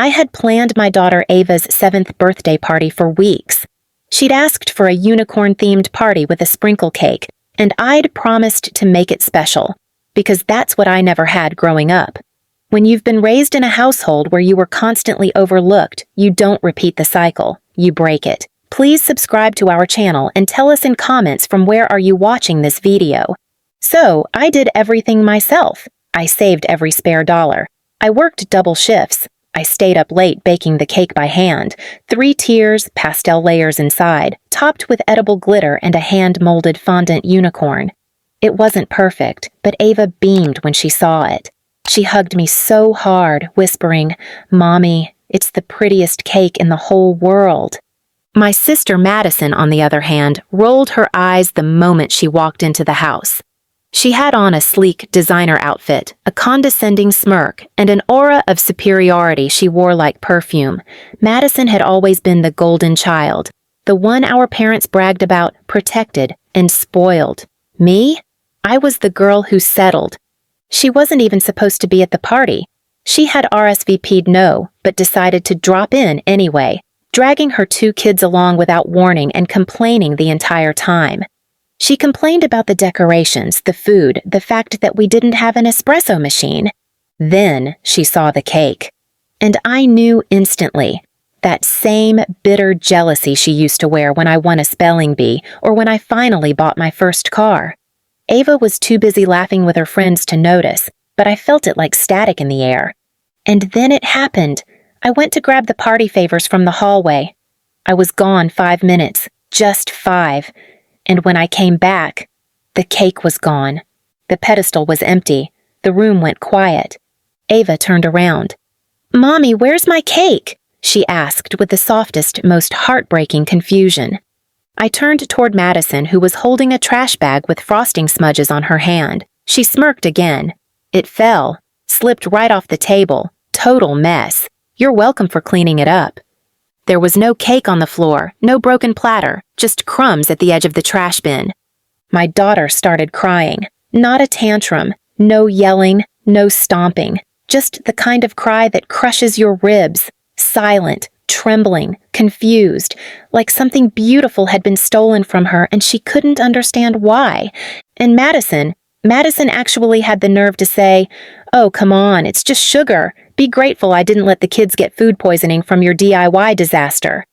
I had planned my daughter Ava's 7th birthday party for weeks. She'd asked for a unicorn-themed party with a sprinkle cake, and I'd promised to make it special, because that's what I never had growing up. When you've been raised in a household where you were constantly overlooked, you don't repeat the cycle, you break it. Please subscribe to our channel and tell us in comments from where are you watching this video. So, I did everything myself. I saved every spare dollar. I worked double shifts. I stayed up late baking the cake by hand, 3 tiers, pastel layers inside, topped with edible glitter and a hand-molded fondant unicorn. It wasn't perfect, but Ava beamed when she saw it. She hugged me so hard, whispering, "Mommy, it's the prettiest cake in the whole world." My sister Madison, on the other hand, rolled her eyes the moment she walked into the house. She had on a sleek designer outfit, a condescending smirk, and an aura of superiority she wore like perfume. Madison had always been the golden child, the one our parents bragged about, protected, and spoiled. Me? I was the girl who settled. She wasn't even supposed to be at the party. She had RSVP'd no, but decided to drop in anyway, dragging her 2 kids along without warning and complaining the entire time. She complained about the decorations, the food, the fact that we didn't have an espresso machine. Then she saw the cake. And I knew instantly, that same bitter jealousy she used to wear when I won a spelling bee or when I finally bought my first car. Ava was too busy laughing with her friends to notice, but I felt it like static in the air. And then it happened. I went to grab the party favors from the hallway. I was gone 5 minutes, just 5. And when I came back, the cake was gone. The pedestal was empty. The room went quiet. Ava turned around. "Mommy, where's my cake?" she asked with the softest, most heartbreaking confusion. I turned toward Madison, who was holding a trash bag with frosting smudges on her hand. She smirked again. It fell, slipped right off the table. Total mess. You're welcome for cleaning it up. There was no cake on the floor, no broken platter, just crumbs at the edge of the trash bin. My daughter started crying. Not a tantrum, no yelling, no stomping, just the kind of cry that crushes your ribs, silent, trembling, confused, like something beautiful had been stolen from her and she couldn't understand why. And Madison actually had the nerve to say, "Oh, come on, it's just sugar. Be grateful I didn't let the kids get food poisoning from your DIY disaster."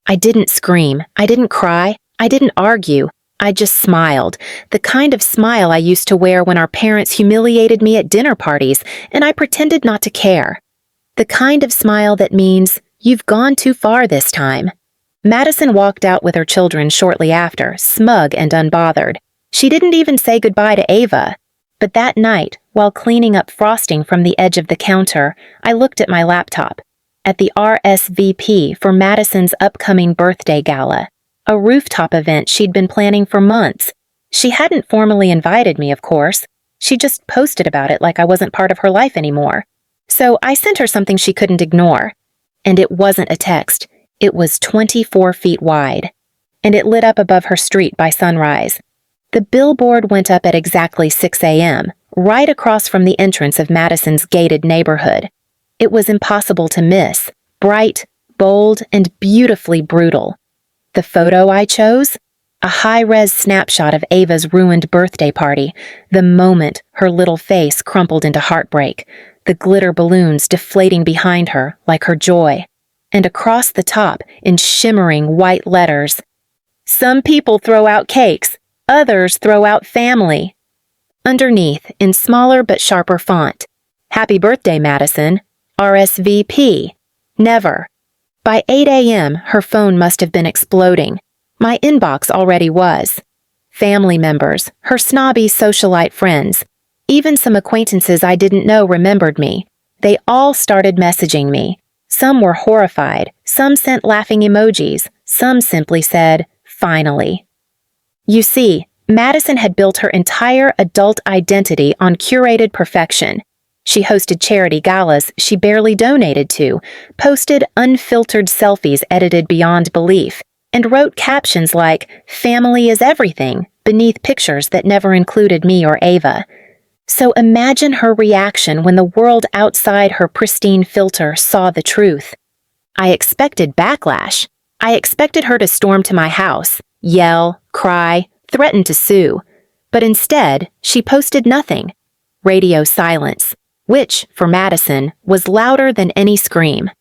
I didn't scream. I didn't cry. I didn't argue. I just smiled, the kind of smile I used to wear when our parents humiliated me at dinner parties, and I pretended not to care. The kind of smile that means, "You've gone too far this time." Madison walked out with her children shortly after, smug and unbothered. She didn't even say goodbye to Ava. But that night, while cleaning up frosting from the edge of the counter, I looked at my laptop, at the RSVP for Madison's upcoming birthday gala, a rooftop event she'd been planning for months. She hadn't formally invited me, of course. She just posted about it like I wasn't part of her life anymore. So I sent her something she couldn't ignore. And it wasn't a text. It was 24 feet wide. And it lit up above her street by sunrise. The billboard went up at exactly 6 a.m., right across from the entrance of Madison's gated neighborhood. It was impossible to miss, bright, bold, and beautifully brutal. The photo I chose? A high-res snapshot of Ava's ruined birthday party, the moment her little face crumpled into heartbreak, the glitter balloons deflating behind her like her joy. And across the top, in shimmering white letters, "Some people throw out cakes. Others throw out family." Underneath, in smaller but sharper font, "Happy birthday, Madison. RSVP. Never." By 8 a.m., her phone must have been exploding. My inbox already was. Family members, her snobby socialite friends, even some acquaintances I didn't know remembered me. They all started messaging me. Some were horrified, some sent laughing emojis, some simply said, "Finally." You see, Madison had built her entire adult identity on curated perfection. She hosted charity galas she barely donated to, posted unfiltered selfies edited beyond belief, and wrote captions like, "Family is everything," beneath pictures that never included me or Ava. So imagine her reaction when the world outside her pristine filter saw the truth. I expected backlash. I expected her to storm to my house, yell, cry, threaten to sue. But instead, she posted nothing. Radio silence, which, for Madison, was louder than any scream.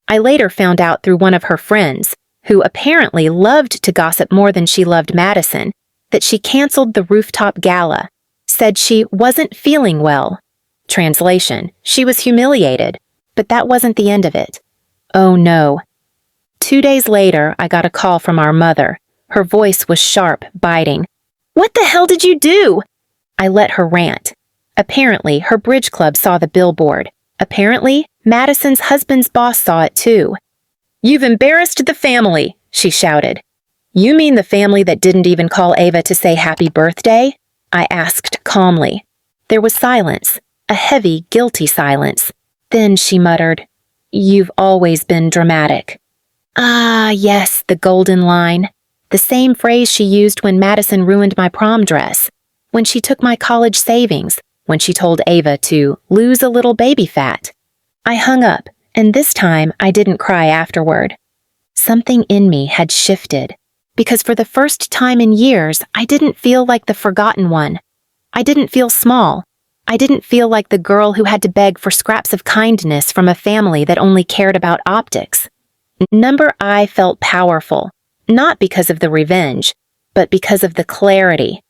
I later found out through one of her friends, who apparently loved to gossip more than she loved Madison, that she canceled the rooftop gala, said she wasn't feeling well. Translation, she was humiliated, but that wasn't the end of it. Oh no. 2 days later, I got a call from our mother. Her voice was sharp, biting. "What the hell did you do?" I let her rant. Apparently, her bridge club saw the billboard. Apparently, Madison's husband's boss saw it too. "You've embarrassed the family," she shouted. "You mean the family that didn't even call Ava to say happy birthday?" I asked calmly. There was silence, a heavy, guilty silence. Then she muttered, "You've always been dramatic." Ah, yes, the golden line. The same phrase she used when Madison ruined my prom dress, when she took my college savings, when she told Ava to lose a little baby fat. I hung up, and this time I didn't cry afterward. Something in me had shifted, because for the first time in years, I didn't feel like the forgotten one. I didn't feel small. I didn't feel like the girl who had to beg for scraps of kindness from a family that only cared about optics. Number I felt powerful, not because of the revenge, but because of the clarity.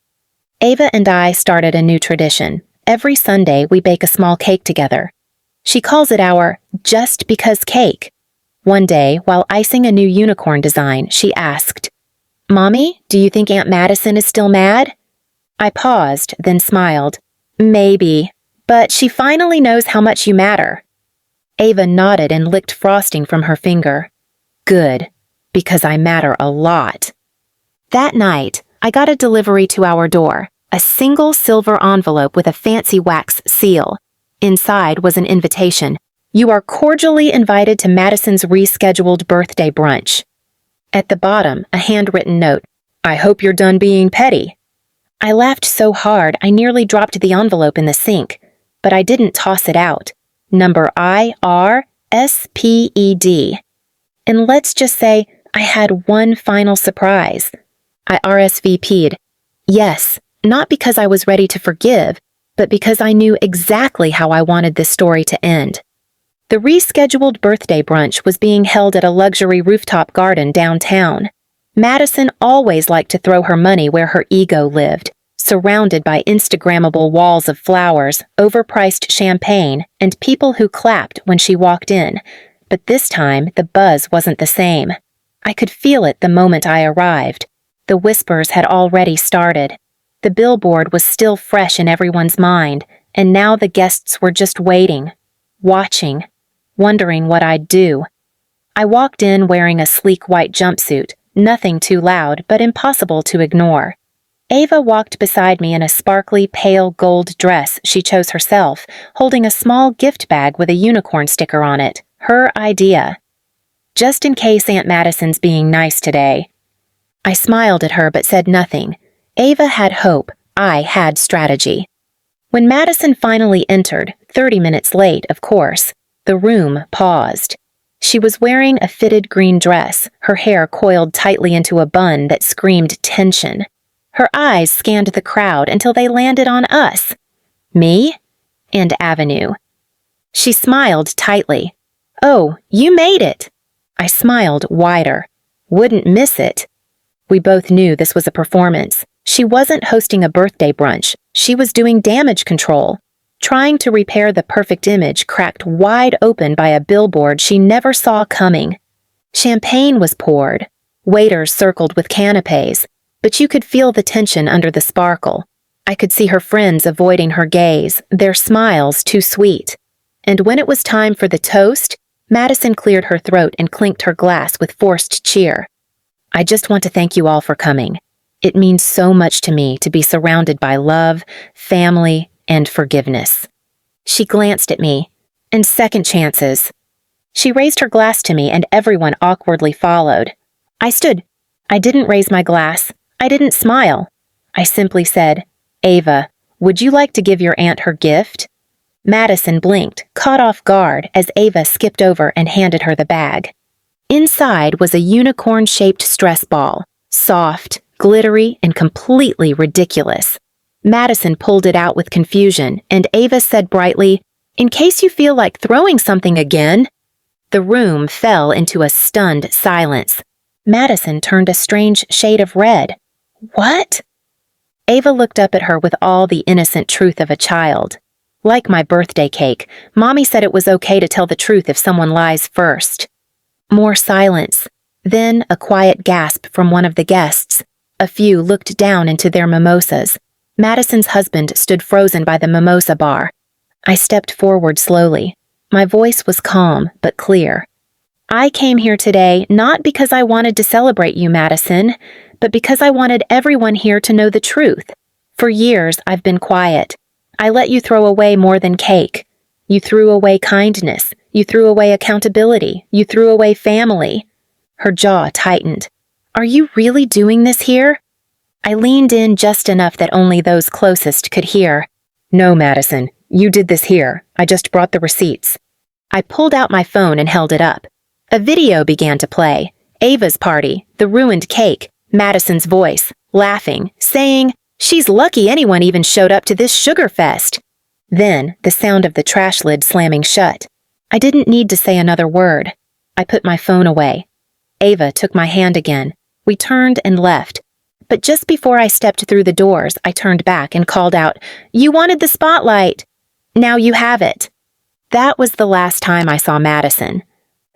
Ava and I started a new tradition. Every Sunday, we bake a small cake together. She calls it our just because cake. One day, while icing a new unicorn design, she asked, "Mommy, do you think Aunt Madison is still mad?" I paused, then smiled. "Maybe, but she finally knows how much you matter." Ava nodded and licked frosting from her finger. Good, because I matter a lot. That night, I got a delivery to our door, a single silver envelope with a fancy wax seal. Inside was an invitation. "You are cordially invited to Madison's rescheduled birthday brunch." At the bottom, a handwritten note, "I hope you're done being petty." I laughed so hard I nearly dropped the envelope in the sink, but I didn't toss it out. Number IRSPED. And let's just say I had one final surprise. I RSVP'd. Yes, not because I was ready to forgive, but because I knew exactly how I wanted this story to end. The rescheduled birthday brunch was being held at a luxury rooftop garden downtown. Madison always liked to throw her money where her ego lived, surrounded by Instagrammable walls of flowers, overpriced champagne, and people who clapped when she walked in. But this time, the buzz wasn't the same. I could feel it the moment I arrived. The whispers had already started. The billboard was still fresh in everyone's mind, and now the guests were just waiting, watching, wondering what I'd do. I walked in wearing a sleek white jumpsuit, nothing too loud but impossible to ignore. Ava walked beside me in a sparkly, pale gold dress she chose herself, holding a small gift bag with a unicorn sticker on it. Her idea. Just in case Aunt Madison's being nice today. I smiled at her but said nothing. Ava had hope. I had strategy. When Madison finally entered, 30 minutes late, of course, the room paused. She was wearing a fitted green dress, her hair coiled tightly into a bun that screamed tension. Her eyes scanned the crowd until they landed on us. Me? And Avenue. She smiled tightly. "Oh, you made it." I smiled wider. Wouldn't miss it. We both knew this was a performance. She wasn't hosting a birthday brunch. She was doing damage control, trying to repair the perfect image cracked wide open by a billboard she never saw coming. Champagne was poured. Waiters circled with canapes, but you could feel the tension under the sparkle. I could see her friends avoiding her gaze, their smiles too sweet. And when it was time for the toast, Madison cleared her throat and clinked her glass with forced cheer. "I just want to thank you all for coming. It means so much to me to be surrounded by love, family, and forgiveness." She glanced at me. "And second chances." She raised her glass to me and everyone awkwardly followed. I stood. I didn't raise my glass. I didn't smile. I simply said, "Ava, Would you like to give your aunt her gift?" Madison blinked, caught off guard as Ava skipped over and handed her the bag. Inside was a unicorn-shaped stress ball, soft, glittery, and completely ridiculous. Madison pulled it out with confusion, and Ava said brightly, "In case you feel like throwing something again." The room fell into a stunned silence. Madison turned a strange shade of red. "What?" Ava looked up at her with all the innocent truth of a child. "Like my birthday cake, Mommy said it was okay to tell the truth if someone lies first." More silence. Then a quiet gasp from one of the guests. A few looked down into their mimosas. Madison's husband stood frozen by the mimosa bar. I stepped forward slowly. My voice was calm but clear. "I came here today not because I wanted to celebrate you, Madison, but because I wanted everyone here to know the truth. For years, I've been quiet. I let you throw away more than cake. You threw away kindness. You threw away accountability. You threw away family." Her jaw tightened. "Are you really doing this here?" I leaned in just enough that only those closest could hear. "No, Madison, you did this here. I just brought the receipts." I pulled out my phone and held it up. A video began to play. Ava's party, the ruined cake, Madison's voice, laughing, saying, "She's lucky anyone even showed up to this sugar fest." Then the sound of the trash lid slamming shut. I didn't need to say another word. I put my phone away. Ava took my hand again. We turned and left. But just before I stepped through the doors, I turned back and called out, "You wanted the spotlight. Now you have it." That was the last time I saw Madison.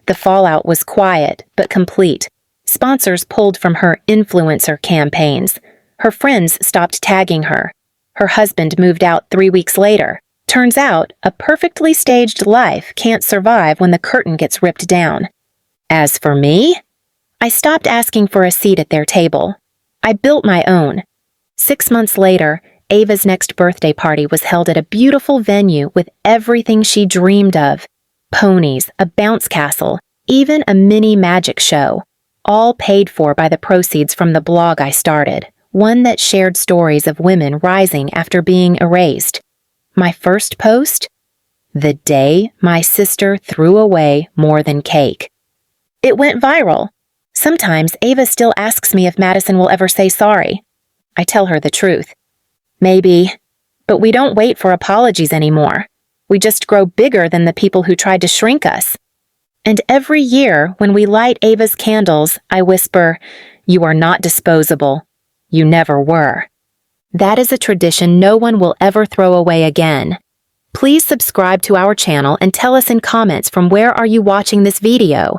The fallout was quiet but complete. Sponsors pulled from her influencer campaigns. Her friends stopped tagging her. Her husband moved out 3 weeks later. Turns out, a perfectly staged life can't survive when the curtain gets ripped down. As for me, I stopped asking for a seat at their table. I built my own. 6 months later, Ava's next birthday party was held at a beautiful venue with everything she dreamed of. Ponies, a bounce castle, even a mini magic show. All paid for by the proceeds from the blog I started, one that shared stories of women rising after being erased. My first post? The day my sister threw away more than cake. It went viral. Sometimes Ava still asks me if Madison will ever say sorry. I tell her the truth. Maybe, but we don't wait for apologies anymore. We just grow bigger than the people who tried to shrink us. And every year, when we light Ava's candles, I whisper, "You are not disposable. You never were." That is a tradition no one will ever throw away again. Please subscribe to our channel and tell us in comments from where are you watching this video.